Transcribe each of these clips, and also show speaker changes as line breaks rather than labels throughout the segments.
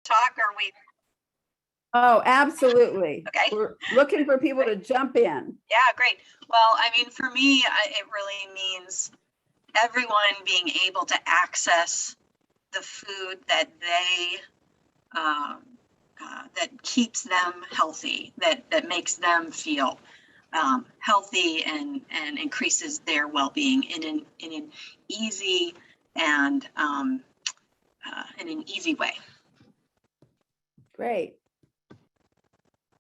talk, or we?
Oh, absolutely.
Okay.
We're looking for people to jump in.
Yeah, great. Well, I mean, for me, it really means everyone being able to access the food that they that keeps them healthy, that makes them feel healthy and increases their well-being in an easy and in an easy way.
Great.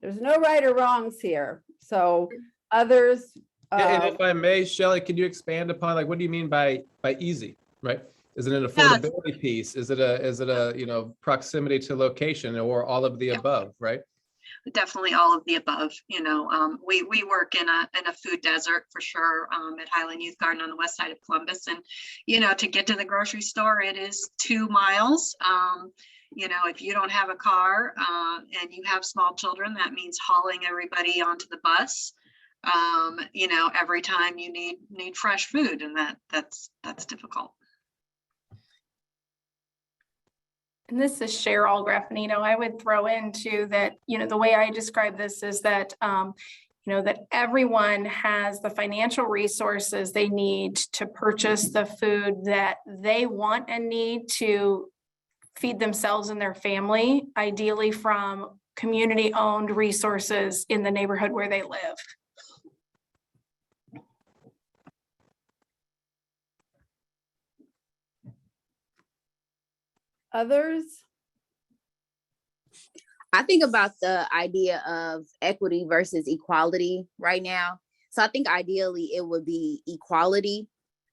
There's no right or wrongs here. So others.
And if I may, Shelley, could you expand upon, like, what do you mean by easy, right? Is it an affordability piece? Is it a proximity to location, or all of the above, right?
Definitely all of the above. We work in a food desert for sure, at Highland Youth Garden on the west side of Columbus, and to get to the grocery store, it is 2 miles. If you don't have a car and you have small children, that means hauling everybody onto the bus. Every time you need fresh food, and that's difficult.
And this is Cheryl Graffinino. I would throw into that, the way I describe this is that, that everyone has the financial resources they need to purchase the food that they want and need to feed themselves and their family, ideally from community-owned resources in the neighborhood where they live.
Others?
I think about the idea of equity versus equality right now. So I think ideally it would be equality,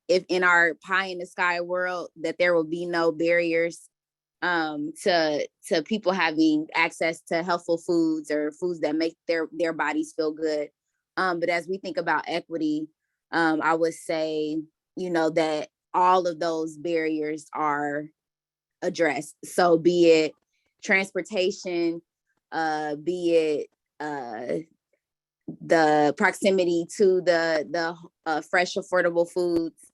if in our pie in the sky world, that there will be no barriers to people having access to healthful foods or foods that make their bodies feel good. But as we think about equity, I would say, that all of those barriers are addressed. So be it transportation, be it the proximity to the fresh, affordable foods,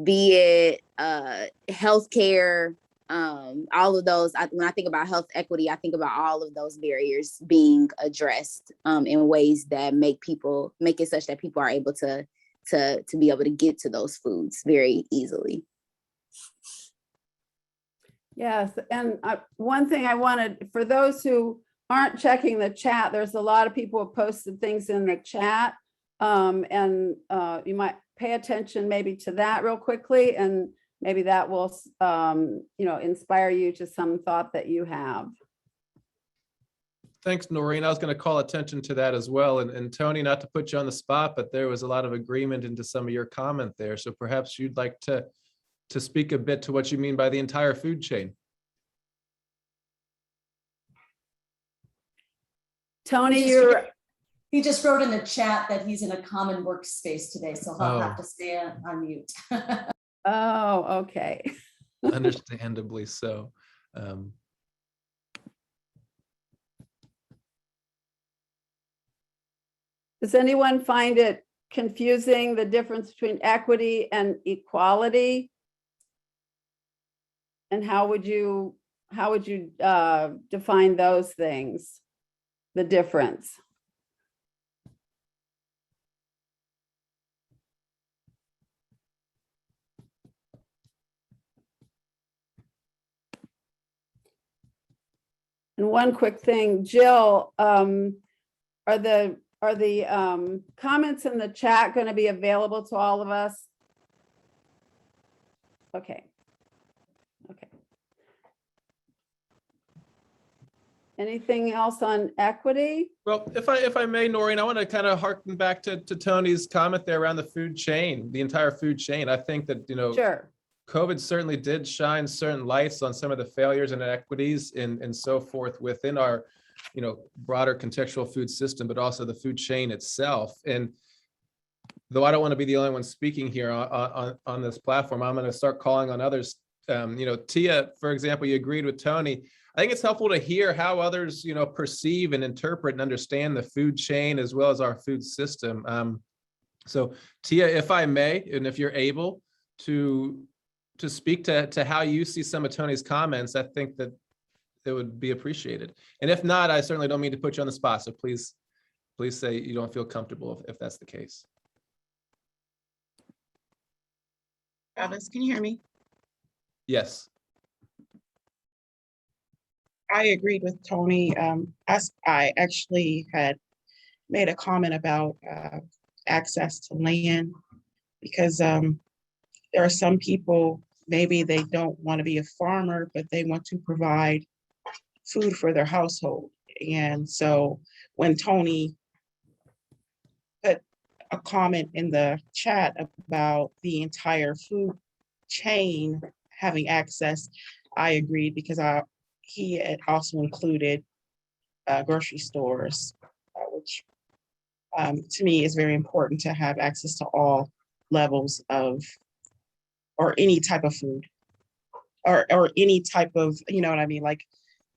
be it healthcare, all of those. When I think about health equity, I think about all of those barriers being addressed in ways that make it such that people are able to be able to get to those foods very easily.
Yes, and one thing I wanted, for those who aren't checking the chat, there's a lot of people who posted things in the chat, and you might pay attention maybe to that real quickly, and maybe that will inspire you to some thought that you have.
Thanks, Noreen. I was going to call attention to that as well. And Tony, not to put you on the spot, but there was a lot of agreement into some of your comment there. So perhaps you'd like to speak a bit to what you mean by the entire food chain.
Tony,
he just wrote in the chat that he's in a common workspace today, so he'll have to stay on mute.
Oh, okay.
Understandably so.
Does anyone find it confusing, the difference between equity and equality? And how would you define those things, the difference? And one quick thing, Jill, are the comments in the chat going to be available to all of us? Okay. Okay. Anything else on equity?
Well, if I may, Noreen, I want to kind of harken back to Tony's comment there around the food chain, the entire food chain. I think that,
Sure.
COVID certainly did shine certain lights on some of the failures and inequities and so forth within our, broader contextual food system, but also the food chain itself. And though I don't want to be the only one speaking here on this platform, I'm going to start calling on others. Tia, for example, you agreed with Tony. I think it's helpful to hear how others, perceive and interpret and understand the food chain as well as our food system. So Tia, if I may, and if you're able to to speak to how you see some of Tony's comments, I think that it would be appreciated. And if not, I certainly don't mean to put you on the spot. So please say you don't feel comfortable if that's the case.
Travis, can you hear me?
Yes.
I agreed with Tony. I actually had made a comment about access to land because there are some people, maybe they don't want to be a farmer, but they want to provide food for their household. And so when Tony put a comment in the chat about the entire food chain having access, I agreed because he had also included grocery stores, which to me is very important to have access to all levels of, or any type of food, or any type of, you know what I mean? Like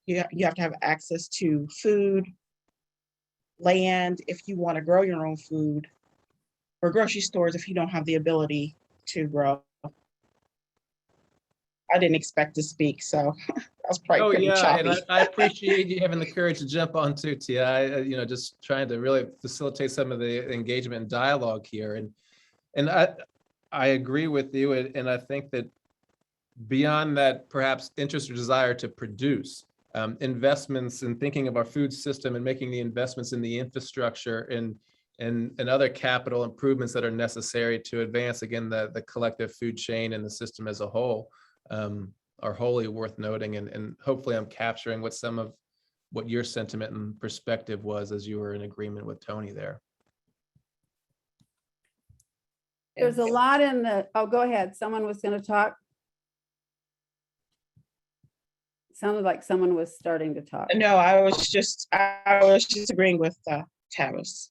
you have to have access to food, land, if you want to grow your own food, or grocery stores if you don't have the ability to grow. I didn't expect to speak, so I was probably pretty choppy.
And I appreciate you having the courage to jump on too, Tia. Just trying to really facilitate some of the engagement and dialogue here. And I agree with you, and I think that beyond that, perhaps interest or desire to produce, investments in thinking of our food system and making the investments in the infrastructure and other capital improvements that are necessary to advance, again, the collective food chain and the system as a whole, are wholly worth noting. And hopefully I'm capturing what your sentiment and perspective was as you were in agreement with Tony there.
There's a lot in the, oh, go ahead. Someone was going to talk. Sounded like someone was starting to talk.
No, I was just agreeing with Tevis.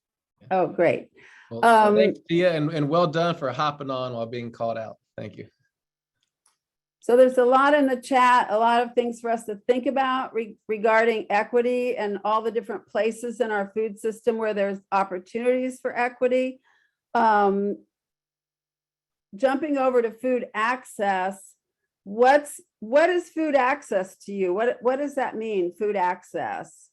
Oh, great.
Well, thanks, Tia, and well done for hopping on while being called out. Thank you.
So there's a lot in the chat, a lot of things for us to think about regarding equity and all the different places in our food system where there's opportunities for equity. Jumping over to food access, what is food access to you? What does that mean, food access?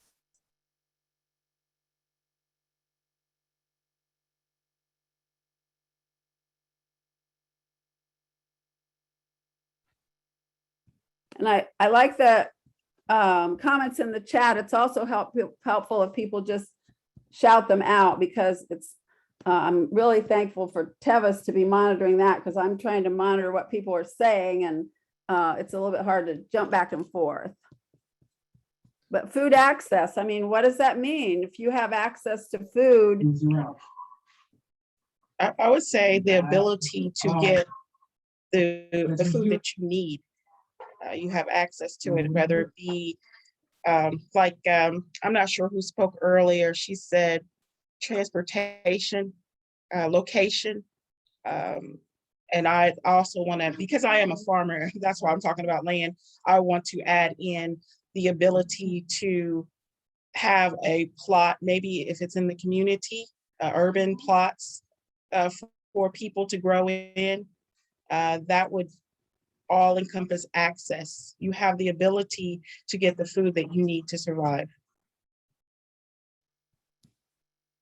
And I like the comments in the chat. It's also helpful if people just shout them out, because I'm really thankful for Tevis to be monitoring that, because I'm trying to monitor what people are saying, and it's a little bit hard to jump back and forth. But food access, I mean, what does that mean? If you have access to food,
I would say the ability to get the food that you need. You have access to it, whether it be I'm not sure who spoke earlier. She said transportation, location. And I also want to, because I am a farmer, that's why I'm talking about land, I want to add in the ability to have a plot, maybe if it's in the community, urban plots for people to grow in. That would all encompass access. You have the ability to get the food that you need to survive.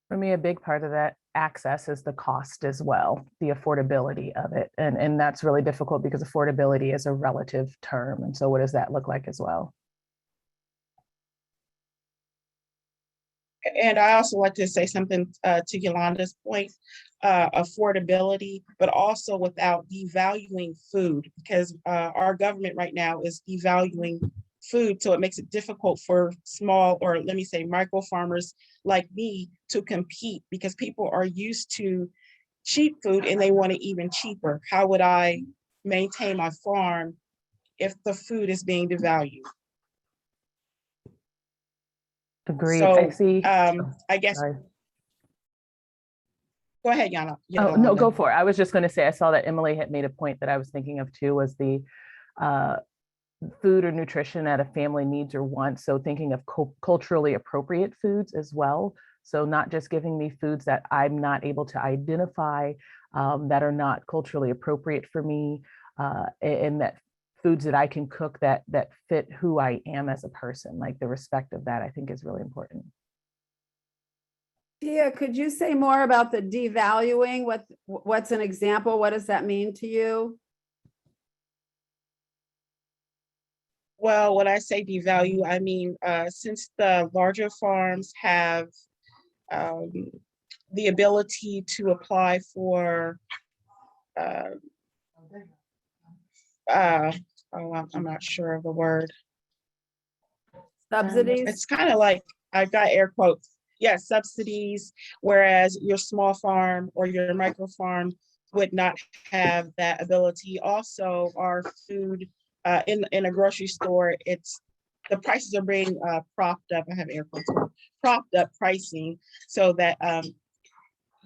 For me, a big part of that access is the cost as well, the affordability of it. And that's really difficult because affordability is a relative term. And so what does that look like as well?
And I also like to say something to Yolanda's point, affordability, but also without devaluing food, because our government right now is devaluing food. So it makes it difficult for small, or let me say micro farmers like me to compete, because people are used to cheap food and they want it even cheaper. How would I maintain my farm if the food is being devalued?
Agreed.
So,
I see.
I guess.
Sorry.
Go ahead, Yana.
Oh, no, go for it. I was just going to say, I saw that Emily had made a point that I was thinking of too, was the food or nutrition that a family needs or wants. So thinking of culturally appropriate foods as well. So not just giving me foods that I'm not able to identify, that are not culturally appropriate for me. and that foods that I can cook that fit who I am as a person, like the respect of that, I think is really important.
Tia, could you say more about the devaluing? What's an example? What does that mean to you?
Well, when I say devalue, I mean, since the larger farms have the ability to apply for, I'm not sure of the word.
Subsidies?
It's kind of like, I've got air quotes. Yes, subsidies, whereas your small farm or your micro farm would not have that ability. Also, our food in a grocery store, the prices are being propped up. I have air quotes, propped up pricing, so that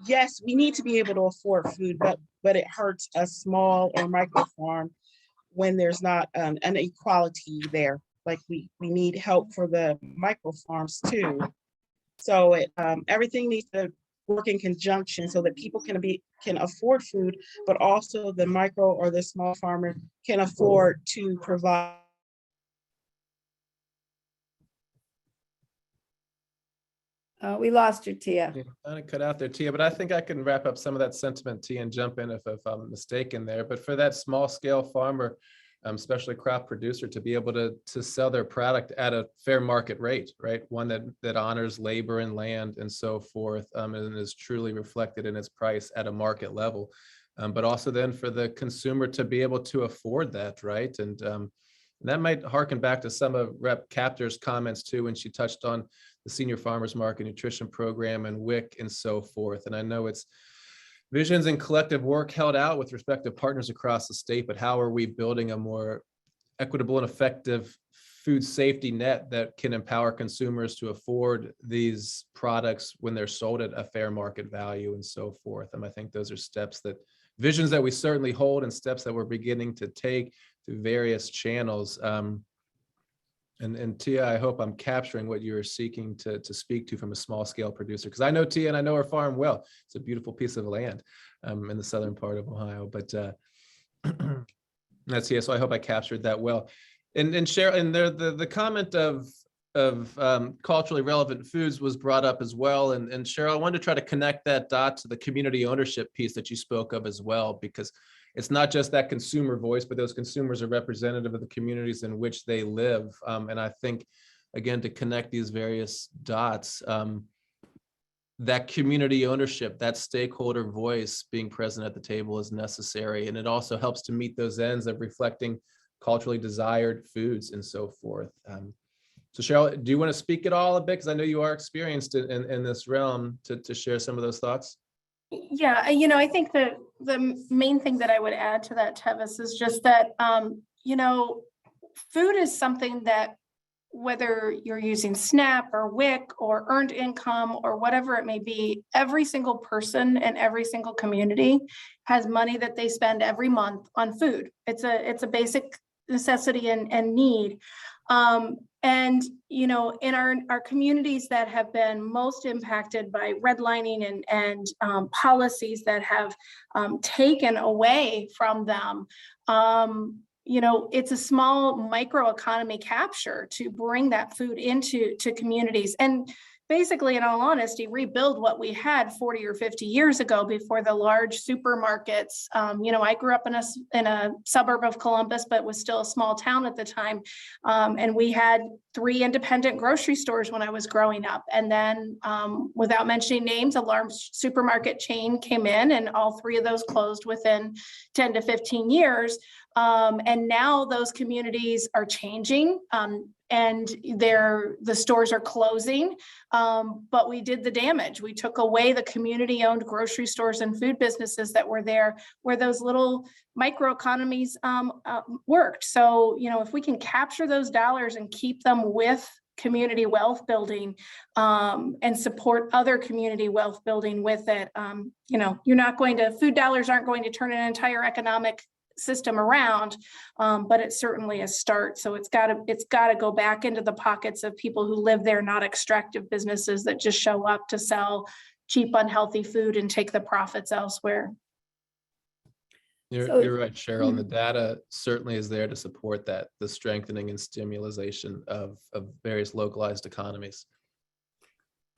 yes, we need to be able to afford food, but it hurts a small or micro farm when there's not an equality there. Like we need help for the micro farms too. So everything needs to work in conjunction so that people can afford food, but also the micro or the small farmer can afford to provide.
We lost you, Tia.
Yeah, I cut out there, Tia, but I think I can wrap up some of that sentiment, Tia, and jump in if I'm mistaken there. But for that small scale farmer, especially crop producer, to be able to sell their product at a fair market rate, right? One that honors labor and land and so forth, and is truly reflected in its price at a market level. But also then for the consumer to be able to afford that, right? And that might harken back to some of Rep. Capter's comments too, when she touched on the Senior Farmers Market Nutrition Program and WIC and so forth. And I know it's visions and collective work held out with respective partners across the state, but how are we building a more equitable and effective food safety net that can empower consumers to afford these products when they're sold at a fair market value and so forth? And I think those are visions that we certainly hold, and steps that we're beginning to take through various channels. And Tia, I hope I'm capturing what you're seeking to speak to from a small scale producer, because I know Tia and I know her farm well. It's a beautiful piece of land in the southern part of Ohio, but that's Tia. So I hope I captured that well. And Cheryl, and the comment of culturally relevant foods was brought up as well. And Cheryl, I wanted to try to connect that dot to the community ownership piece that you spoke of as well, because it's not just that consumer voice, but those consumers are representative of the communities in which they live. And I think, again, to connect these various dots, that community ownership, that stakeholder voice being present at the table is necessary. And it also helps to meet those ends of reflecting culturally desired foods and so forth. So Cheryl, do you want to speak at all a bit? Because I know you are experienced in this realm, to share some of those thoughts.
Yeah, I think that the main thing that I would add to that, Tevis, is just that, food is something that, whether you're using SNAP or WIC or earned income or whatever it may be, every single person and every single community has money that they spend every month on food. It's a basic necessity and need. And, in our communities that have been most impacted by redlining and policies that have taken away from them, it's a small microeconomy capture to bring that food into communities and basically, in all honesty, rebuild what we had 40 or 50 years ago before the large supermarkets. I grew up in a suburb of Columbus, but was still a small town at the time. And we had 3 independent grocery stores when I was growing up. And then, without mentioning names, a large supermarket chain came in, and all 3 of those closed within 10 to 15 years. And now those communities are changing, and the stores are closing, but we did the damage. We took away the community-owned grocery stores and food businesses that were there, where those little microeconomies worked. So, if we can capture those dollars and keep them with community wealth building, and support other community wealth building with it, food dollars aren't going to turn an entire economic system around, but it's certainly a start. So it's got to go back into the pockets of people who live there, not extractive businesses that just show up to sell cheap, unhealthy food and take the profits elsewhere.
You're right, Cheryl, and the data certainly is there to support that, the strengthening and stimulation of various localized economies.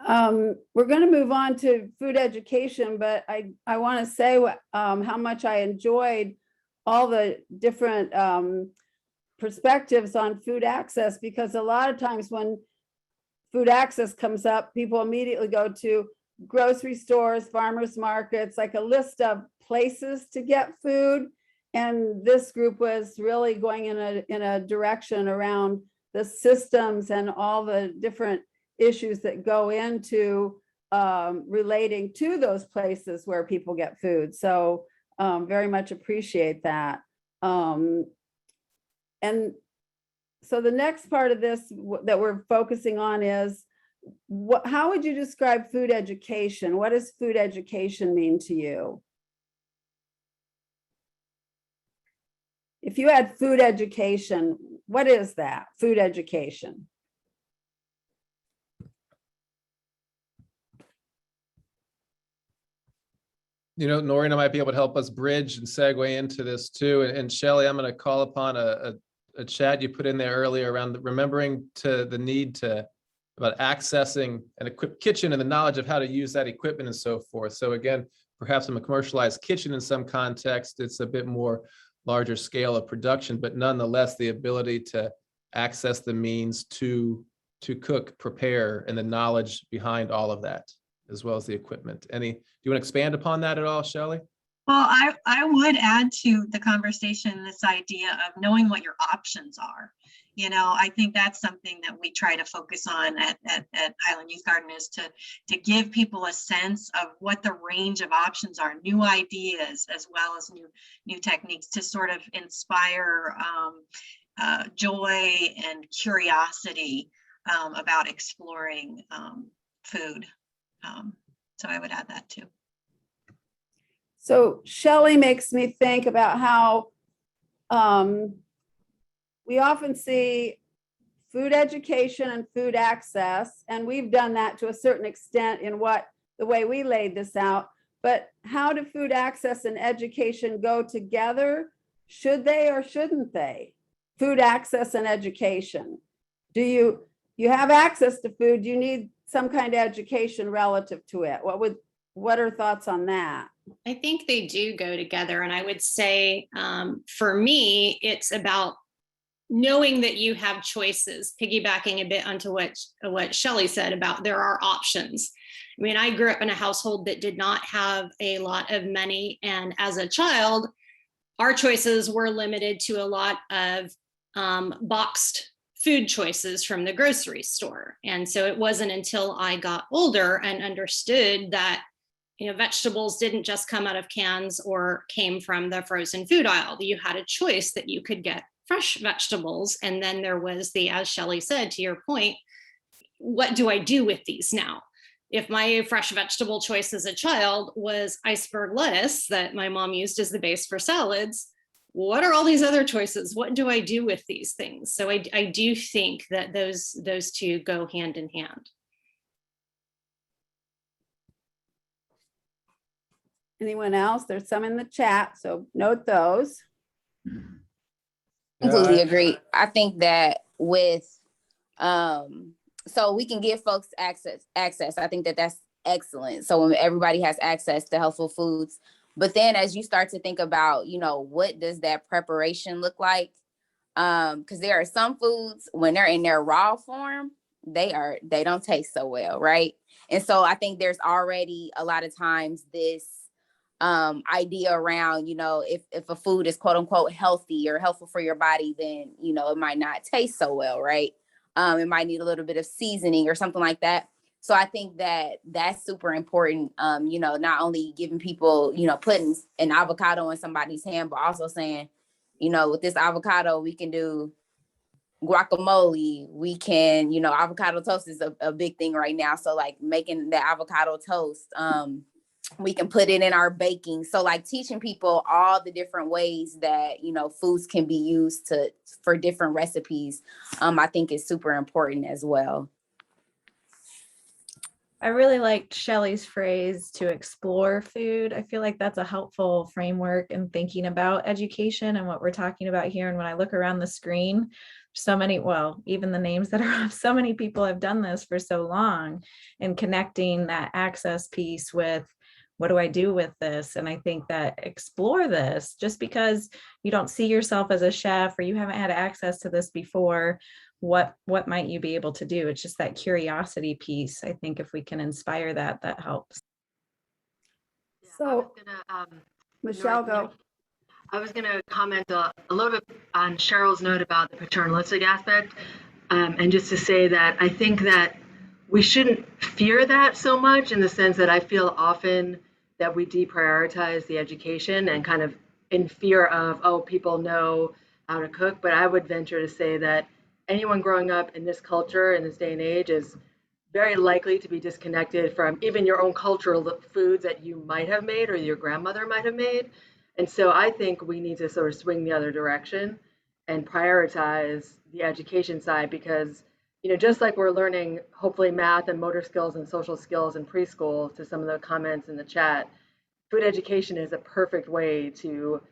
We're going to move on to food education, but I want to say how much I enjoyed all the different perspectives on food access, because a lot of times when food access comes up, people immediately go to grocery stores, farmers markets, like a list of places to get food. And this group was really going in a direction around the systems and all the different issues that go into relating to those places where people get food. So very much appreciate that. And so the next part of this that we're focusing on is how would you describe food education? What does food education mean to you? If you had food education, what is that, food education?
You know, Noreen, I might be able to help us bridge and segue into this too. And Shelley, I'm going to call upon a chat you put in there earlier around remembering to the need to about accessing an equipped kitchen and the knowledge of how to use that equipment and so forth. So again, perhaps from a commercialized kitchen in some context, it's a bit more larger scale of production, but nonetheless, the ability to access the means to cook, prepare, and the knowledge behind all of that, as well as the equipment. Do you want to expand upon that at all, Shelley?
Well, I would add to the conversation this idea of knowing what your options are. You know, I think that's something that we try to focus on at Highland Youth Garden, is to give people a sense of what the range of options are, new ideas, as well as new techniques to sort of inspire joy and curiosity about exploring food. So I would add that too.
So Shelley makes me think about how we often see food education and food access, and we've done that to a certain extent in the way we laid this out. But how do food access and education go together? Should they or shouldn't they? Food access and education. Do you have access to food? Do you need some kind of education relative to it? What are thoughts on that?
I think they do go together. And I would say for me, it's about knowing that you have choices, piggybacking a bit onto what Shelley said about there are options. I mean, I grew up in a household that did not have a lot of money. And as a child, our choices were limited to a lot of boxed food choices from the grocery store. And so it wasn't until I got older and understood that, you know, vegetables didn't just come out of cans or came from the frozen food aisle. You had a choice that you could get fresh vegetables. And then there was as Shelley said, to your point, what do I do with these now? If my fresh vegetable choice as a child was iceberg lettuce that my mom used as the base for salads, what are all these other choices? What do I do with these things? So I do think that those two go hand in hand.
Anyone else? There's some in the chat, so note those.
Completely agree. I think that with so we can give folks access. I think that that's excellent. So when everybody has access to healthful foods, but then as you start to think about, you know, what does that preparation look like? Because there are some foods when they're in their raw form, they don't taste so well, right? And so I think there's already a lot of times this idea around, you know, if a food is quote unquote healthy or helpful for your body, then, you know, it might not taste so well, right? It might need a little bit of seasoning or something like that. So I think that that's super important, you know, not only giving people, you know, putting an avocado in somebody's hand, but also saying, you know, with this avocado, we can do guacamole. We can, you know, avocado toast is a big thing right now. So like making the avocado toast, we can put it in our baking. So like teaching people all the different ways that, you know, foods can be used for different recipes, I think is super important as well.
I really liked Shelley's phrase to explore food. I feel like that's a helpful framework in thinking about education and what we're talking about here. And when I look around the screen, so many, well, even the names that are up, so many people have done this for so long, and connecting that access piece with what do I do with this? And I think that explore this, just because you don't see yourself as a chef or you haven't had access to this before, what might you be able to do? It's just that curiosity piece. I think if we can inspire that, that helps.
So, Michelle, go.
I was going to comment a little bit on Cheryl's note about the paternalistic aspect, and just to say that I think that we shouldn't fear that so much, in the sense that I feel often that we deprioritize the education and kind of in fear of, oh, people know how to cook. But I would venture to say that anyone growing up in this culture, in this day and age, is very likely to be disconnected from even your own cultural foods that you might have made or your grandmother might have made. And so I think we need to sort of swing the other direction and prioritize the education side, because, you know, just like we're learning hopefully math and motor skills and social skills in preschool, to some of the comments in the chat, food education is a perfect way to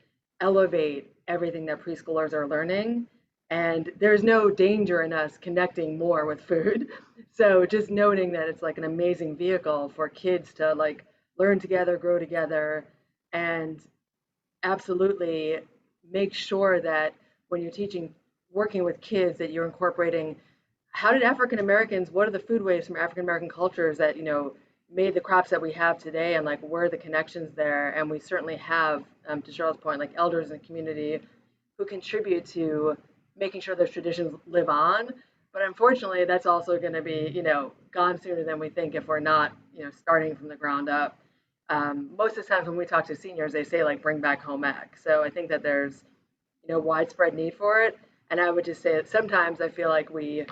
elevate everything that preschoolers are learning. And there's no danger in us connecting more with food. So just noting that it's like an amazing vehicle for kids to like learn together, grow together, and absolutely make sure that when you're teaching, working with kids, that you're incorporating how did African Americans, what are the food ways from African American cultures that, you know, made the crops that we have today, and like where are the connections there. And we certainly have, to Cheryl's point, like elders in the community who contribute to making sure those traditions live on. But unfortunately, that's also going to be, you know, gone sooner than we think if we're not, you know, starting from the ground up. Most of the times when we talk to seniors, they say like bring back home ec. So I think that there's, you know, widespread need for it. And I would just say that sometimes I feel like we,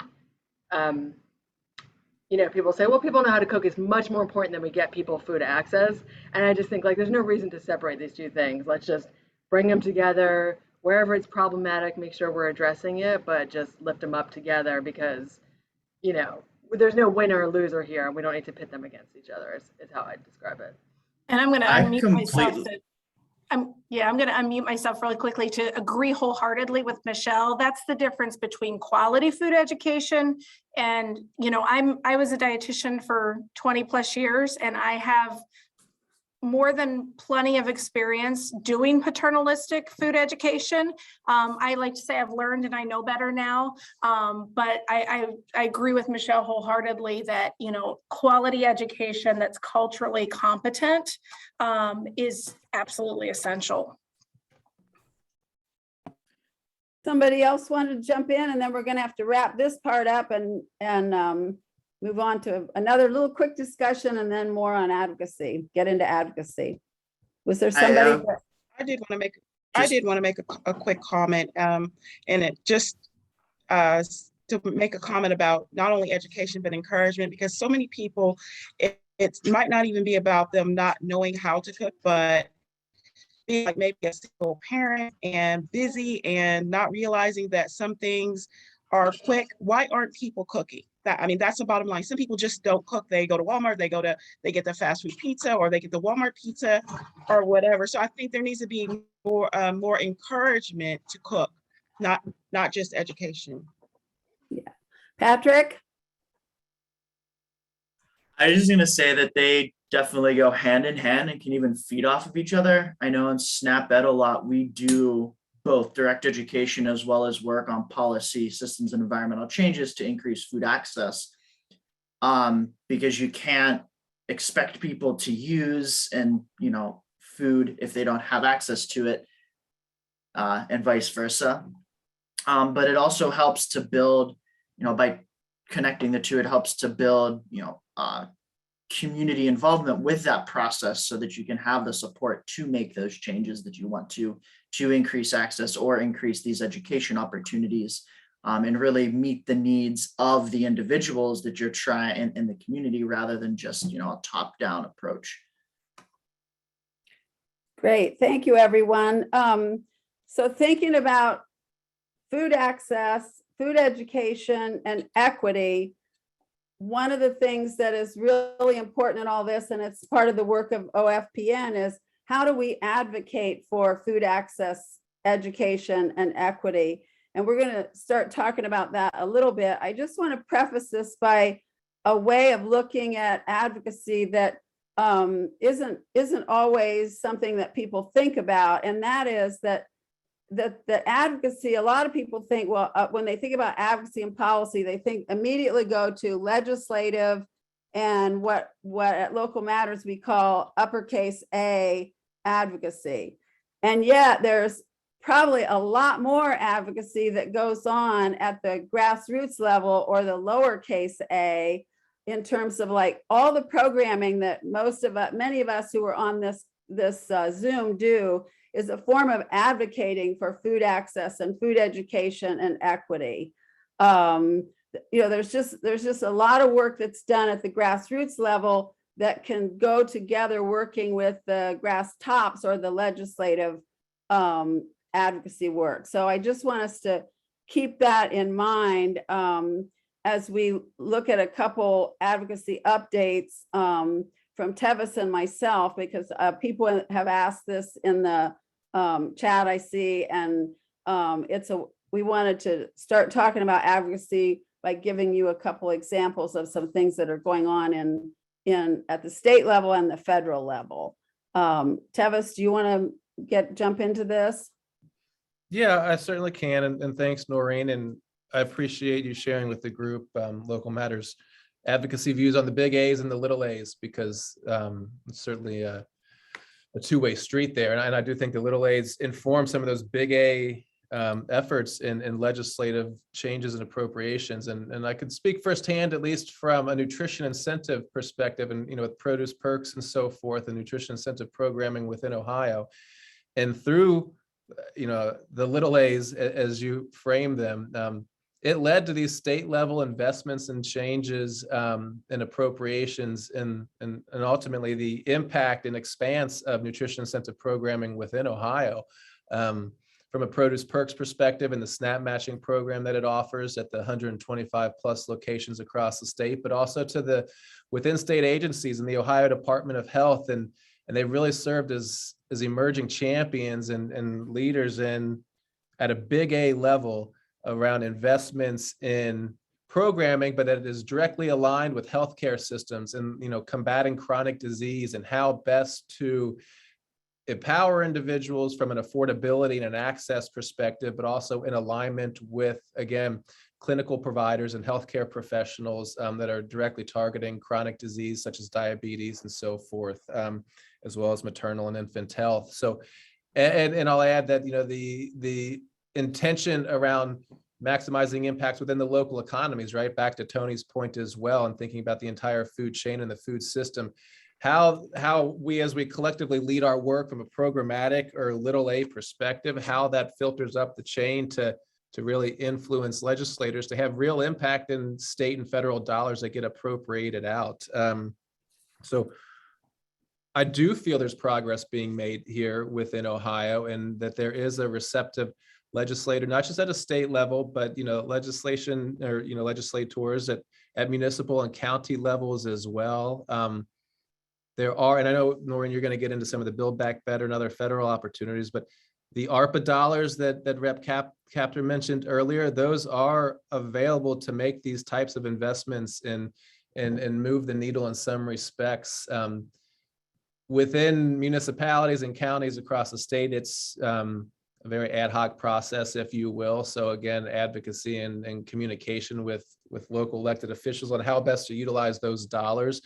you know, people say, well, people know how to cook is much more important than we get people food access. And I just think like there's no reason to separate these two things. Let's just bring them together. Wherever it's problematic, make sure we're addressing it, but just lift them up together, because, you know, there's no winner or loser here, and we don't need to pit them against each other, is how I describe it.
And I'm going to unmute myself. I'm going to unmute myself really quickly to agree wholeheartedly with Michelle. That's the difference between quality food education and, you know, I was a dietitian for 20 plus years, and I have more than plenty of experience doing paternalistic food education. I like to say I've learned and I know better now, but I agree with Michelle wholeheartedly that, you know, quality education that's culturally competent is absolutely essential.
Somebody else wanted to jump in, and then we're going to have to wrap this part up and move on to another little quick discussion, and then more on advocacy, get into advocacy. Was there somebody?
I did want to make a quick comment, and it just to make a comment about not only education, but encouragement, because so many people, it might not even be about them not knowing how to cook, but being like maybe a single parent and busy and not realizing that some things are quick. Why aren't people cooking? I mean, that's the bottom line. Some people just don't cook. They go to Walmart, they get the fast food pizza, or they get the Walmart pizza or whatever. So I think there needs to be more encouragement to cook, not just education.
Yeah. Patrick?
I was just going to say that they definitely go hand in hand and can even feed off of each other. I know in Snap Ed a lot, we do both direct education as well as work on policy, systems, and environmental changes to increase food access. Because you can't expect people to use food if they don't have access to it, and vice versa. But it also helps to build, by connecting the two, it helps to build, community involvement with that process so that you can have the support to make those changes that you want to increase access or increase these education opportunities, and really meet the needs of the individuals that you're trying in the community, rather than just, a top-down approach.
Great, thank you, everyone. So thinking about food access, food education, and equity, one of the things that is really important in all this, and it's part of the work of OFPN, is how do we advocate for food access, education, and equity? And we're going to start talking about that a little bit. I just want to preface this by a way of looking at advocacy that isn't always something that people think about, and that is that advocacy, a lot of people think, well, when they think about advocacy and policy, they think immediately go to legislative and what at Local Matters we call uppercase A advocacy. And yet there's probably a lot more advocacy that goes on at the grassroots level or the lowercase a, in terms of like all the programming that many of us who are on this Zoom do, is a form of advocating for food access and food education and equity. There's just a lot of work that's done at the grassroots level that can go together working with the grass tops or the legislative advocacy work. So I just want us to keep that in mind as we look at a couple advocacy updates from Tevis and myself, because people have asked this in the chat I see, and we wanted to start talking about advocacy by giving you a couple examples of some things that are going on at the state level and the federal level. Tevis, do you want to jump into this?
Yeah, I certainly can, and thanks, Noreen, and I appreciate you sharing with the group Local Matters advocacy views on the big A's and the little A's, because it's certainly a two-way street there. And I do think the little A's inform some of those big A efforts in legislative changes and appropriations. And I could speak firsthand, at least from a nutrition incentive perspective, and with produce perks and so forth, and nutrition incentive programming within Ohio. And through the little A's, as you frame them, it led to these state level investments and changes and appropriations and ultimately the impact and expanse of nutrition incentive programming within Ohio. From a produce perks perspective and the SNAP matching program that it offers at the 125 plus locations across the state, but also to the within state agencies and the Ohio Department of Health. And they really served as emerging champions and leaders at a big A level around investments in programming, but that is directly aligned with healthcare systems and combating chronic disease and how best to empower individuals from an affordability and an access perspective, but also in alignment with, again, clinical providers and healthcare professionals that are directly targeting chronic disease such as diabetes and so forth, as well as maternal and infant health. So, and I'll add that the intention around maximizing impacts within the local economies, right? Back to Tony's point as well, and thinking about the entire food chain and the food system, how we, as we collectively lead our work from a programmatic or little A perspective, how that filters up the chain to really influence legislators to have real impact in state and federal dollars that get appropriated out. So I do feel there's progress being made here within Ohio, and that there is a receptive legislator, not just at a state level, but legislation or legislators at municipal and county levels as well. There are, and I know, Noreen, you're going to get into some of the Build Back Better and other federal opportunities, but the ARPA dollars that Rep. Capter mentioned earlier, those are available to make these types of investments and move the needle in some respects. Within municipalities and counties across the state, it's a very ad hoc process, if you will. So again, advocacy and communication with local elected officials on how best to utilize those dollars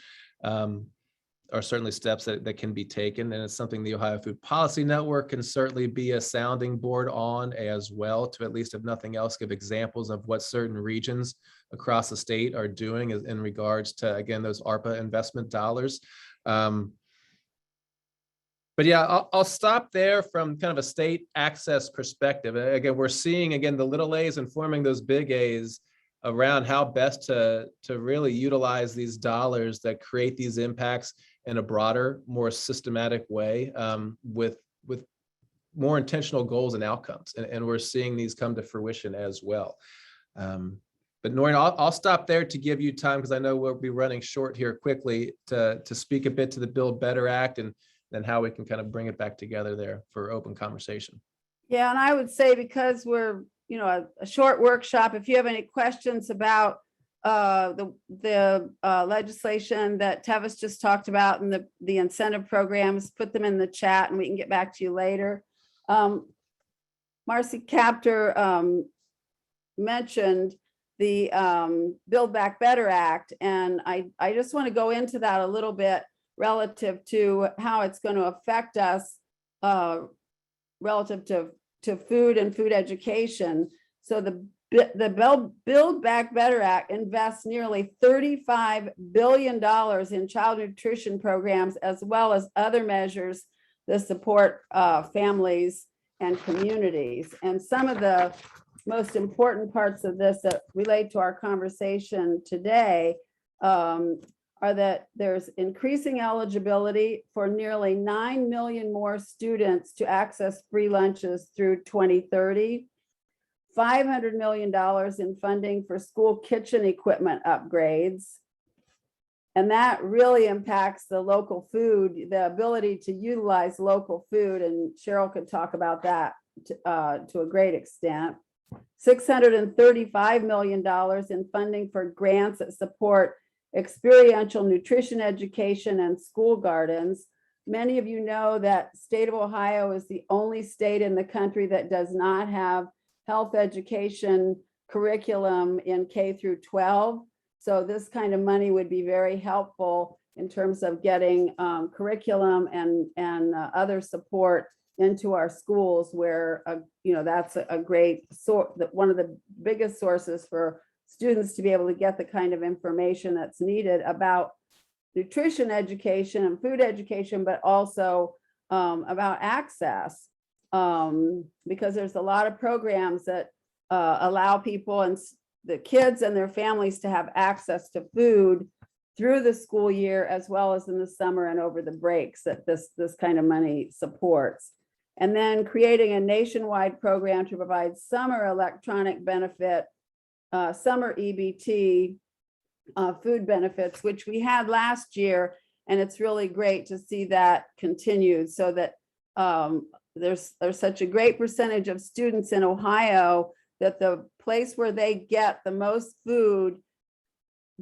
are certainly steps that can be taken. And it's something the Ohio Food Policy Network can certainly be a sounding board on as well, to at least, if nothing else, give examples of what certain regions across the state are doing in regards to, again, those ARPA investment dollars. But yeah, I'll stop there from kind of a state access perspective. Again, we're seeing, again, the little A's informing those big A's around how best to really utilize these dollars that create these impacts in a broader, more systematic way, with more intentional goals and outcomes. And we're seeing these come to fruition as well. But Noreen, I'll stop there to give you time because I know we'll be running short here quickly to speak a bit to the Build Better Act and then how we can kind of bring it back together there for open conversation.
Yeah, and I would say because we're, a short workshop, if you have any questions about the legislation that Tevis just talked about and the incentive programs, put them in the chat and we can get back to you later. Marcy Kaptur mentioned the Build Back Better Act, and I just want to go into that a little bit relative to how it's going to affect us relative to food and food education. So the Build Back Better Act invests nearly $35 billion in child nutrition programs, as well as other measures that support families and communities. And some of the most important parts of this that relate to our conversation today are that there's increasing eligibility for nearly 9 million more students to access free lunches through 2030, $500 million in funding for school kitchen equipment upgrades. And that really impacts the local food, the ability to utilize local food. And Cheryl could talk about that to a great extent. $635 million in funding for grants that support experiential nutrition education and school gardens. Many of you know that state of Ohio is the only state in the country that does not have health education curriculum in K through 12. So this kind of money would be very helpful in terms of getting curriculum and other support into our schools where, that's a great source, one of the biggest sources for students to be able to get the kind of information that's needed about nutrition education and food education, but also about access, because there's a lot of programs that allow people and the kids and their families to have access to food through the school year, as well as in the summer and over the breaks that this kind of money supports. And then creating a nationwide program to provide summer electronic benefit, summer EBT food benefits, which we had last year. And it's really great to see that continued, so that there's such a great percentage of students in Ohio that the place where they get the most food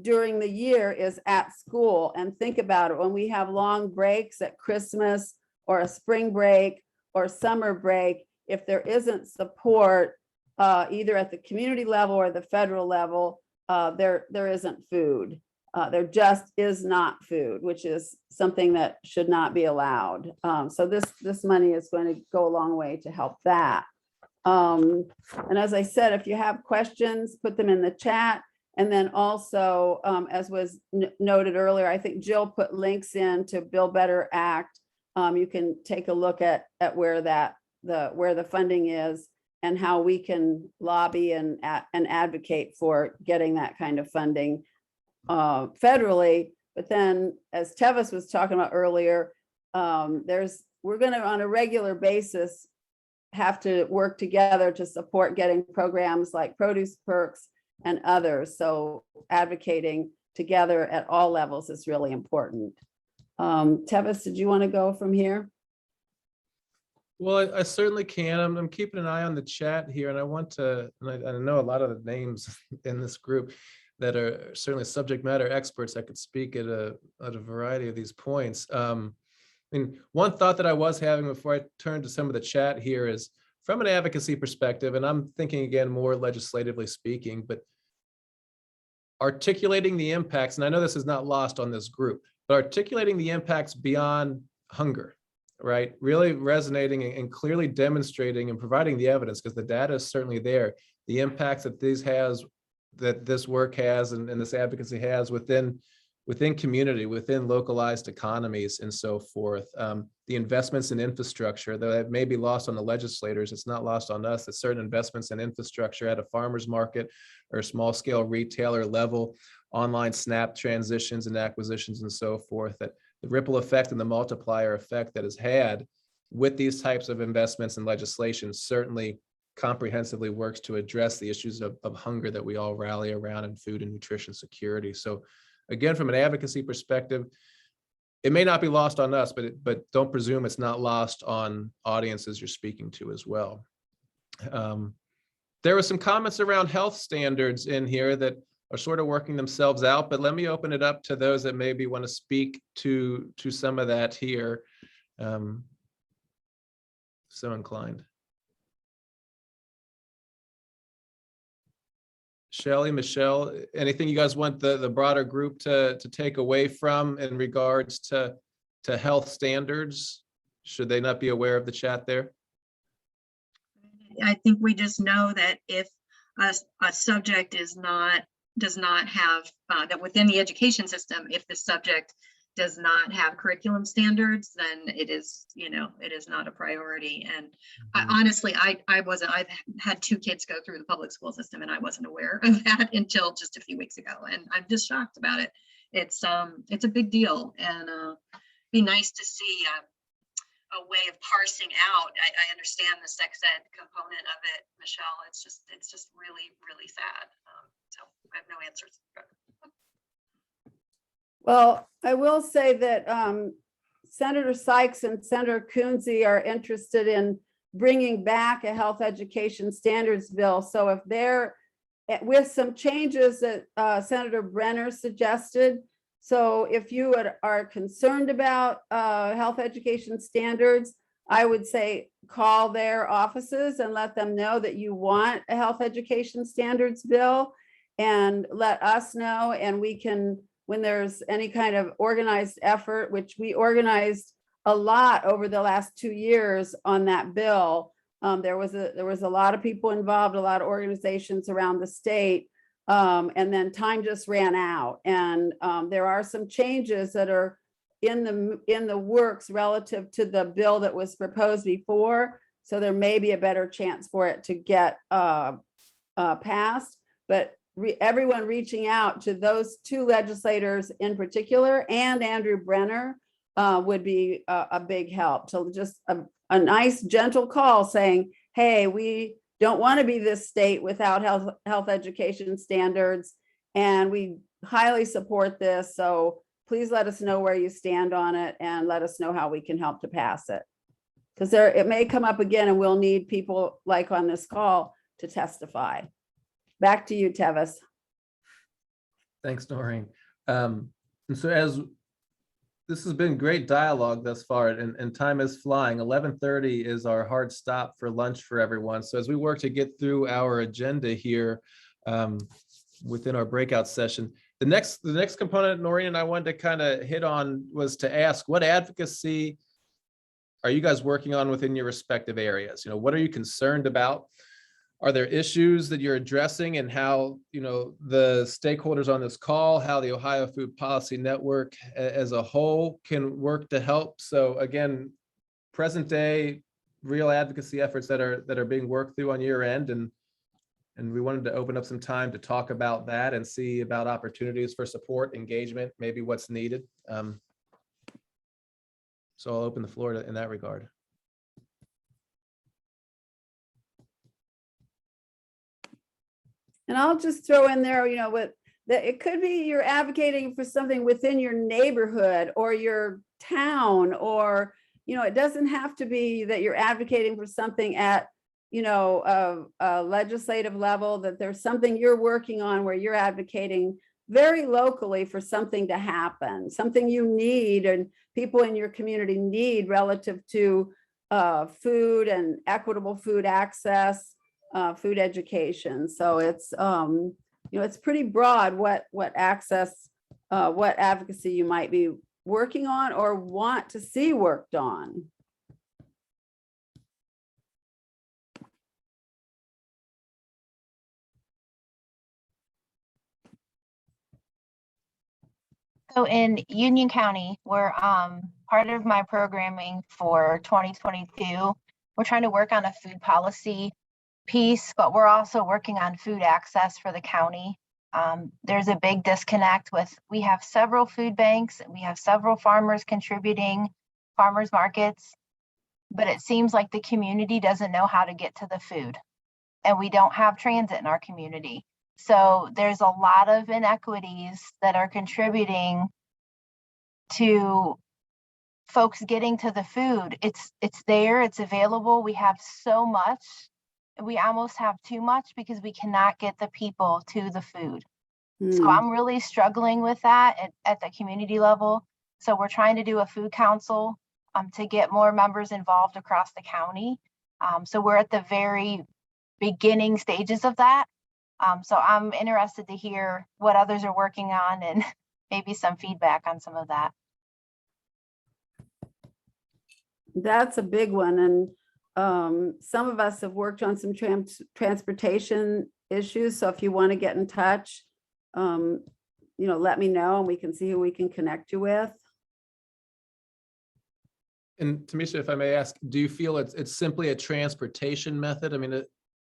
during the year is at school. And think about it, when we have long breaks at Christmas or a spring break or summer break, if there isn't support either at the community level or the federal level, there isn't food. There just is not food, which is something that should not be allowed. So this money is going to go a long way to help that. And as I said, if you have questions, put them in the chat. And then also, as was noted earlier, I think Jill put links in to Build Better Act. You can take a look at where the funding is and how we can lobby and advocate for getting that kind of funding federally. But then, as Tevis was talking about earlier, we're going to, on a regular basis, have to work together to support getting programs like Produce Perks and others. So advocating together at all levels is really important. Tevis, did you want to go from here?
Well, I certainly can. I'm keeping an eye on the chat here, and I want to, and I know a lot of the names in this group that are certainly subject matter experts that could speak at a variety of these points. I mean, one thought that I was having before I turn to some of the chat here is from an advocacy perspective, and I'm thinking again more legislatively speaking, but articulating the impacts, and I know this is not lost on this group, but articulating the impacts beyond hunger, right? Really resonating and clearly demonstrating and providing the evidence, because the data is certainly there, the impacts that this work has and this advocacy has within community, within localized economies and so forth. The investments in infrastructure, though that may be lost on the legislators, it's not lost on us, that certain investments in infrastructure at a farmer's market or small scale retailer level, online SNAP transitions and acquisitions and so forth, that the ripple effect and the multiplier effect that is had with these types of investments and legislation certainly comprehensively works to address the issues of hunger that we all rally around in food and nutrition security. So again, from an advocacy perspective, it may not be lost on us, but don't presume it's not lost on audiences you're speaking to as well. There were some comments around health standards in here that are sort of working themselves out, but let me open it up to those that maybe want to speak to some of that here. So inclined. Shelley, Michelle, anything you guys want the broader group to take away from in regards to health standards? Should they not be aware of the chat there?
I think we just know that if a subject does not have that within the education system, if the subject does not have curriculum standards, then it is not a priority. And honestly, I've had 2 kids go through the public school system, and I wasn't aware of that until just a few weeks ago, and I'm just shocked about it. It's a big deal, and be nice to see a way of parsing out. I understand the sex ed component of it, Michelle. It's just really, really sad. So I have no answers.
Well, I will say that Senator Sykes and Senator Coonsey are interested in bringing back a health education standards bill. So if they're with some changes that Senator Brenner suggested, so if you are concerned about health education standards, I would say call their offices and let them know that you want a health education standards bill, and let us know, and we can, when there's any kind of organized effort, which we organized a lot over the last 2 years on that bill. There was a lot of people involved, a lot of organizations around the state. And then time just ran out. And there are some changes that are in the works relative to the bill that was proposed before. So there may be a better chance for it to get passed. But everyone reaching out to those 2 legislators in particular and Andrew Brenner would be a big help. So just a nice gentle call saying, hey, we don't want to be this state without health education standards, and we highly support this. So please let us know where you stand on it, and let us know how we can help to pass it. Because it may come up again, and we'll need people like on this call to testify. Back to you, Tevis.
Thanks, Noreen. And so as this has been great dialogue thus far, and time is flying. 11:30 is our hard stop for lunch for everyone. So as we work to get through our agenda here within our breakout session, the next component Noreen and I wanted to kind of hit on was to ask, what advocacy are you guys working on within your respective areas? What are you concerned about? Are there issues that you're addressing, and how, the stakeholders on this call, how the Ohio Food Policy Network as a whole can work to help? So again, present day real advocacy efforts that are being worked through on your end, and we wanted to open up some time to talk about that and see about opportunities for support, engagement, maybe what's needed. So I'll open the floor in that regard.
And I'll just throw in there, it could be you're advocating for something within your neighborhood or your town, or, it doesn't have to be that you're advocating for something at, a legislative level, that there's something you're working on where you're advocating very locally for something to happen, something you need and people in your community need relative to food and equitable food access, food education. So it's it's pretty broad what access, what advocacy you might be working on or want to see worked on.
So in Union County, we're part of my programming for 2022, we're trying to work on a food policy piece, but we're also working on food access for the county. There's a big disconnect we have several food banks, we have several farmers contributing, farmers markets, but it seems like the community doesn't know how to get to the food. and we don't have transit in our community. So there's a lot of inequities that are contributing to folks getting to the food. It's there, it's available. We have so much. We almost have too much because we cannot get the people to the food. So I'm really struggling with that at the community level. So we're trying to do a food council to get more members involved across the county. So we're at the very beginning stages of that. So I'm interested to hear what others are working on and maybe some feedback on some of that.
That's a big one. And some of us have worked on some transportation issues. So if you want to get in touch, let me know and we can see who we can connect you with.
And Tamisha, if I may ask, do you feel it's simply a transportation method? I mean,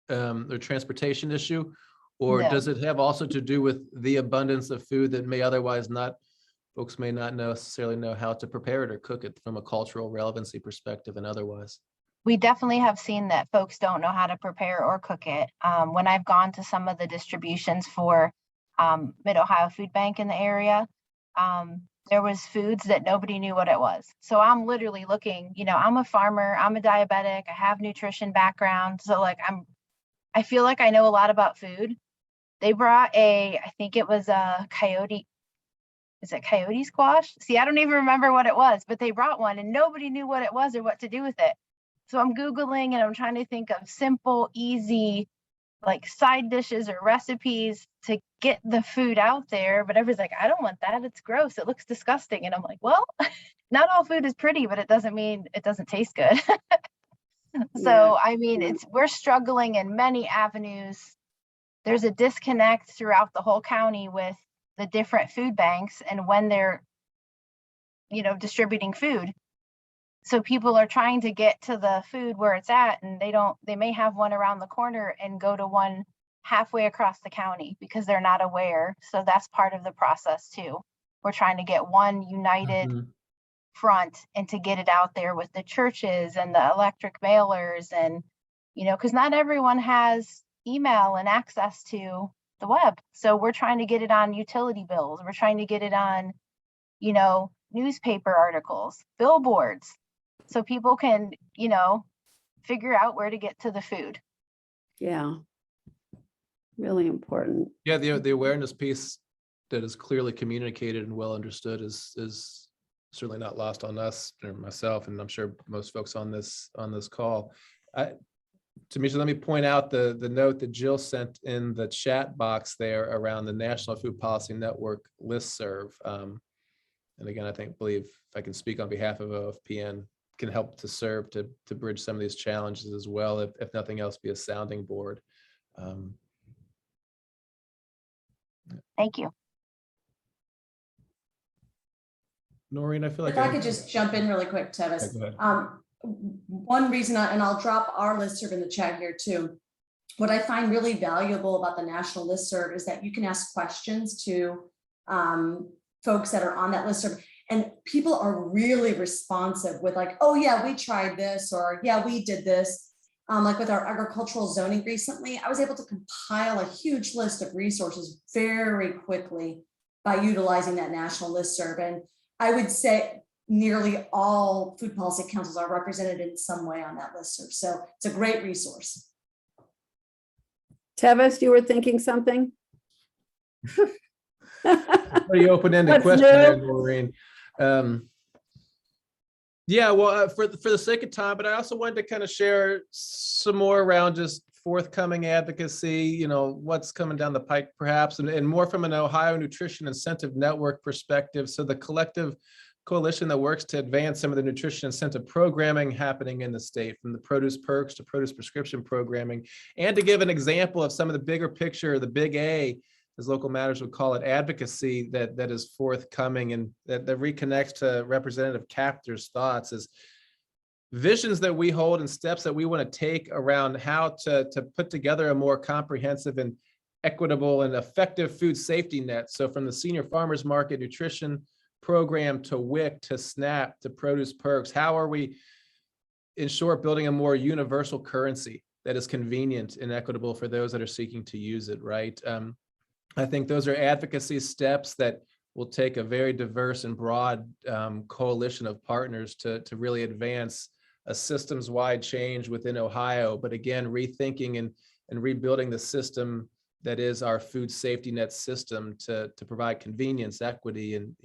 or transportation issue, or
No.
does it have also to do with the abundance of food that may otherwise folks may not necessarily know how to prepare it or cook it from a cultural relevancy perspective and otherwise?
We definitely have seen that folks don't know how to prepare or cook it. When I've gone to some of the distributions for Mid-Ohio Food Bank in the area, there was foods that nobody knew what it was. So I'm literally looking, I'm a farmer, I'm a diabetic, I have nutrition background. So I feel like I know a lot about food. They brought I think it was a coyote. Is it coyote squash? See, I don't even remember what it was, but they brought one and nobody knew what it was or what to do with it. So I'm Googling and I'm trying to think of simple, easy, side dishes or recipes to get the food out there. But everybody's like, I don't want that. It's gross. It looks disgusting. And I'm like, well, not all food is pretty, but it doesn't mean it doesn't taste good. So, I mean, we're struggling in many avenues. There's a disconnect throughout the whole county with the different food banks and when they're, distributing food. So people are trying to get to the food where it's at, and they may have one around the corner and go to one halfway across the county because they're not aware. So that's part of the process too. We're trying to get one united front and to get it out there with the churches and the electric mailers and, because not everyone has email and access to the web. So we're trying to get it on utility bills. We're trying to get it on, newspaper articles, billboards, so people can, figure out where to get to the food.
Yeah. Really important.
Yeah, the awareness piece that is clearly communicated and well understood is certainly not lost on us or myself, and I'm sure most folks on this call. Tamisha, let me point out the note that Jill sent in the chat box there around the National Food Policy Network listserv. And again, believe if I can speak on behalf of OFPN, can help to serve to bridge some of these challenges as well, if nothing else, be a sounding board.
Thank you.
Noreen, I feel like
if I could just jump in really quick, Tevis.
Okay, go ahead.
One reason, and I'll drop our listserv in the chat here too. What I find really valuable about the national listserv is that you can ask questions to folks that are on that listserv, and people are really responsive with oh yeah, we tried this, or yeah, we did this. Like with our agricultural zoning recently, I was able to compile a huge list of resources very quickly by utilizing that national listserv. And I would say nearly all food policy councils are represented in some way on that listserv. So it's a great resource.
Tevis, you were thinking something?
Pretty open-ended question there, Noreen. Yeah, well, for the sake of time, but I also wanted to kind of share some more around just forthcoming advocacy, what's coming down the pike perhaps, and more from an Ohio Nutrition Incentive Network perspective. So the collective coalition that works to advance some of the nutrition incentive programming happening in the state, from the produce perks to produce prescription programming, and to give an example of some of the bigger picture, the big A, as Local Matters would call it, advocacy that is forthcoming, and that reconnects to Representative Capter's thoughts as visions that we hold and steps that we want to take around how to put together a more comprehensive and equitable and effective food safety net. So from the Senior Farmers Market Nutrition Program to WIC to SNAP to Produce Perks, how are we, in short, building a more universal currency that is convenient and equitable for those that are seeking to use it, right? I think those are advocacy steps that will take a very diverse and broad coalition of partners to really advance a systems-wide change within Ohio. But again, rethinking and rebuilding the system that is our food safety net system to provide convenience, equity, and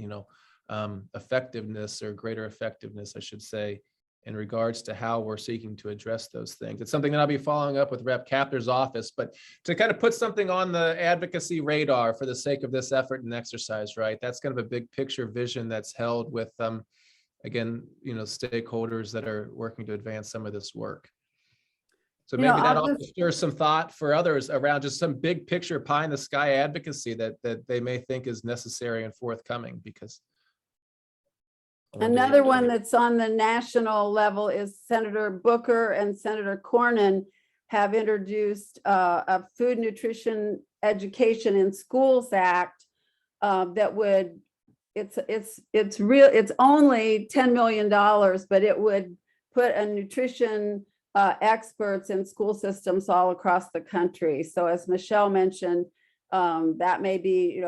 effectiveness, or greater effectiveness, I should say, in regards to how we're seeking to address those things. It's something that I'll be following up with Rep. Kapler's office, but to kind of put something on the advocacy radar for the sake of this effort and exercise, right? That's kind of a big picture vision that's held with, again, stakeholders that are working to advance some of this work. So maybe that also stirs some thought for others around just some big picture pie in the sky advocacy that they may think is necessary and forthcoming, because
another one that's on the national level is Senator Booker and Senator Cornyn have introduced a Food Nutrition Education in Schools Act that would, it's only $10 million, but it would put a nutrition experts in school systems all across the country. So as Michelle mentioned, that may be,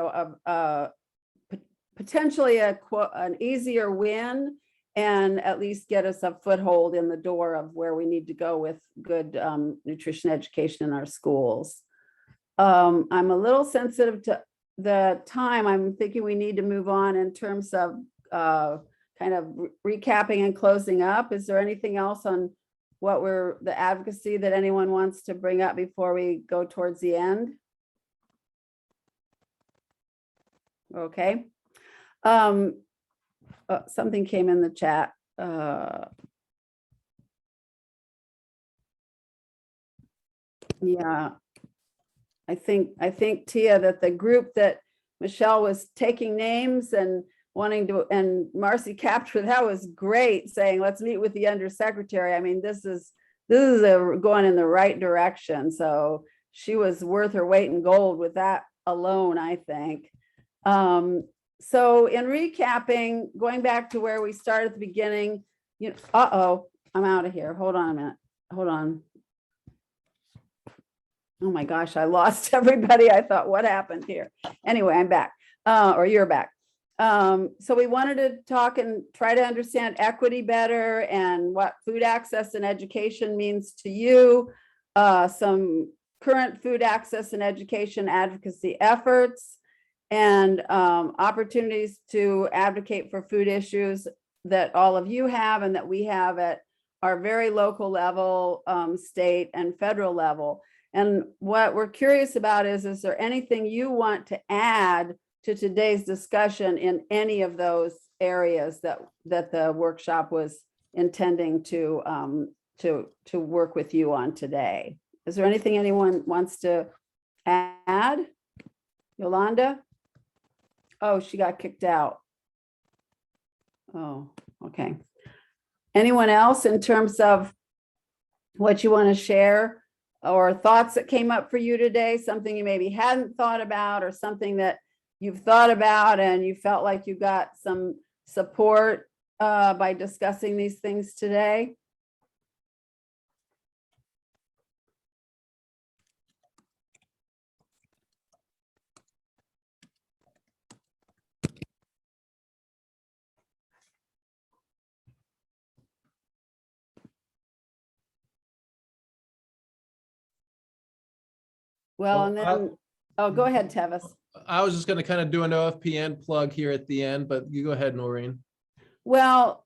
potentially an easier win, and at least get us a foothold in the door of where we need to go with good nutrition education in our schools. I'm a little sensitive to the time. I'm thinking we need to move on in terms of kind of recapping and closing up. Is there anything else on the advocacy that anyone wants to bring up before we go towards the end? Okay. Something came in the chat. Yeah, I think Tia, that the group that Michelle was taking names and wanting to, and Marcy captured, that was great, saying, let's meet with the undersecretary. I mean, this is going in the right direction. So she was worth her weight in gold with that alone, I think. So in recapping, going back to where we started at the beginning, I'm out of here. Hold on a minute. Hold on. Oh my gosh, I lost everybody. I thought, what happened here? Anyway, I'm back, or you're back. So we wanted to talk and try to understand equity better and what food access and education means to you, some current food access and education advocacy efforts, and opportunities to advocate for food issues that all of you have and that we have at our very local level, state and federal level. And what we're curious about is there anything you want to add to today's discussion in any of those areas that the workshop was intending to work with you on today? Is there anything anyone wants to add? Yolanda? Oh, she got kicked out. Oh, okay. Anyone else in terms of what you want to share or thoughts that came up for you today, something you maybe hadn't thought about or something that you've thought about and you felt like you got some support by discussing these things today? Well, and then, go ahead, Tevis.
I was just going to kind of do an OFPN plug here at the end, but you go ahead, Noreen.
Well,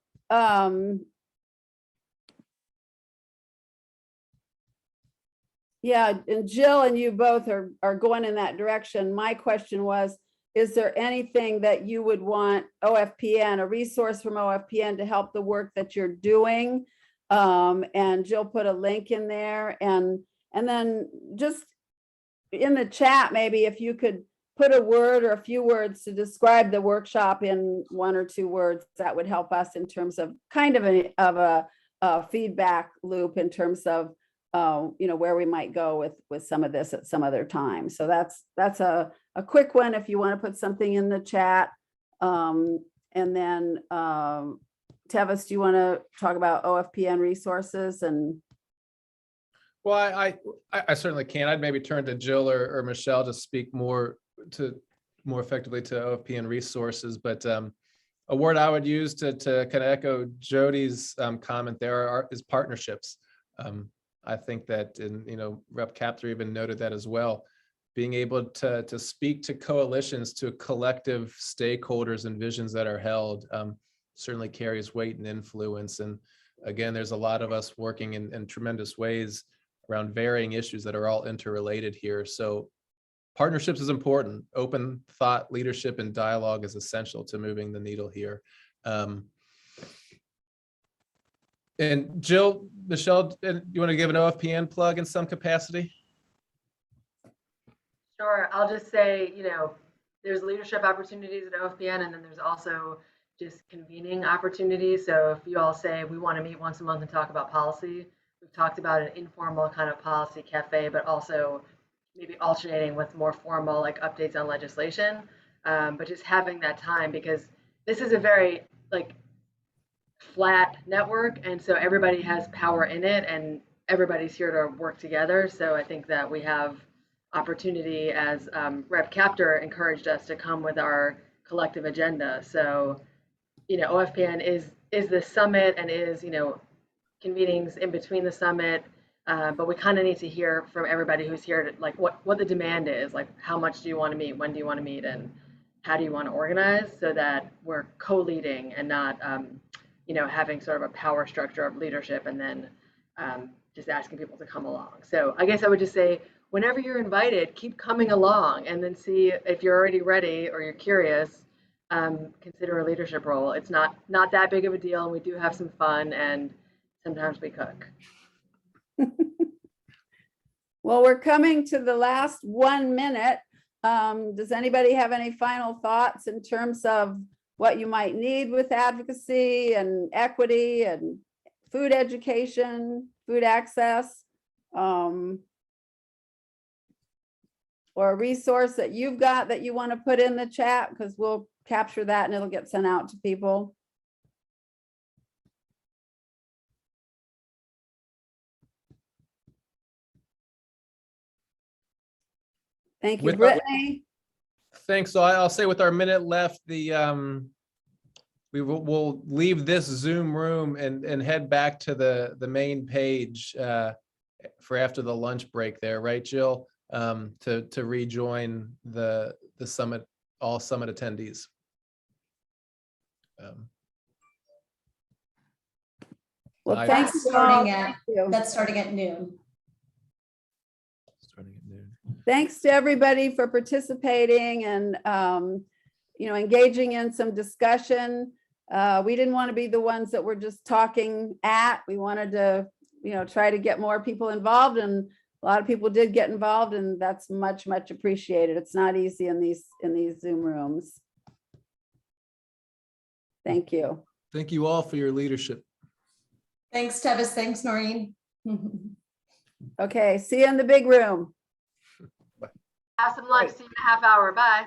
yeah, and Jill and you both are going in that direction. My question was, is there anything that you would want OFPN, a resource from OFPN to help the work that you're doing? And Jill put a link in there, and then just in the chat, maybe if you could put a word or a few words to describe the workshop in 1 or 2 words, that would help us in terms of kind of a feedback loop in terms of where we might go with some of this at some other time. So that's a quick one if you want to put something in the chat. And then Tevis, do you want to talk about OFPN resources? And
Well, I certainly can. I'd maybe turn to Jill or Michelle to speak more effectively to OFP and resources. But a word I would use to kind of echo Jody's comment there is partnerships. I think that, Rep. Capter even noted that as well. Being able to speak to coalitions, to collective stakeholders and visions that are held certainly carries weight and influence. And again, there's a lot of us working in tremendous ways around varying issues that are all interrelated here. So partnerships is important. Open thought, leadership, and dialogue is essential to moving the needle here. And Jill, Michelle, you want to give an OFPN plug in some capacity?
Sure. I'll just say, there's leadership opportunities at OFPN, and then there's also just convening opportunities. So if you all say we want to meet once a month and talk about policy, we've talked about an informal kind of policy cafe, but also maybe alternating with more formal, like updates on legislation. But just having that time, because this is a very flat network, and so everybody has power in it, and everybody's here to work together. So I think that we have opportunity, as Rep. Capter encouraged us to come with our collective agenda. So, OFPN is the summit and is, convenings in between the summit. But we kind of need to hear from everybody who's here, to, what the demand is, how much do you want to meet, when do you want to meet, and how do you want to organize, so that we're co-leading and not, having sort of a power structure of leadership and then just asking people to come along. So I guess I would just say, whenever you're invited, keep coming along, and then see if you're already ready or you're curious, consider a leadership role. It's not that big of a deal, and we do have some fun, and sometimes we cook.
Well, we're coming to the last 1 minute. Does anybody have any final thoughts in terms of what you might need with advocacy and equity and food education, food access? Or a resource that you've got that you want to put in the chat, because we'll capture that and it'll get sent out to people. Thank you, Brittany.
Thanks. So I'll say, with our minute left, we'll leave this Zoom room and head back to the main page for after the lunch break there, right, Jill? To rejoin the summit, all summit attendees.
Well, thanks.
That's starting at noon.
Thanks to everybody for participating and engaging in some discussion. We didn't want to be the ones that were just talking at. We wanted to try to get more people involved, and a lot of people did get involved, and that's much appreciated. It's not easy in these Zoom rooms. Thank you.
Thank you all for your leadership.
Thanks, Tevis. Thanks, Noreen.
Okay, see you in the big room.
Have some lunch. See you in a half hour. Bye.